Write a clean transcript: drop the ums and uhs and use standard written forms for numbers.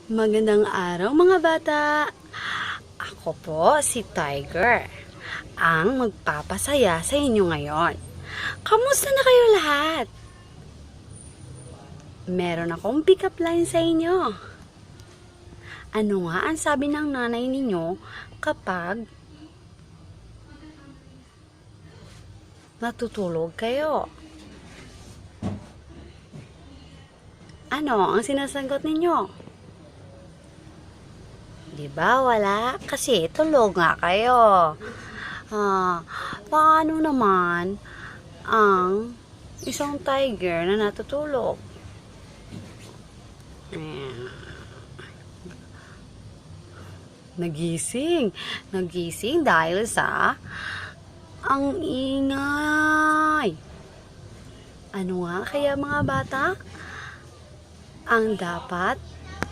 Magandang araw mga bata! Ako po si Tiger, ang magpapasaya sa inyo ngayon. Kamusta na kayo lahat? Meron akong pick-up line sa inyo. Ano nga ang sabi ng nanay ninyo kapag natutulog kayo? Ano ang sinasagot ninyo? Diba wala? Kasi tulog nga kayo. Paano naman ang isang tiger na natutulog? Nagising dahil sa ang ingay. Ano nga kaya mga bata ang dapat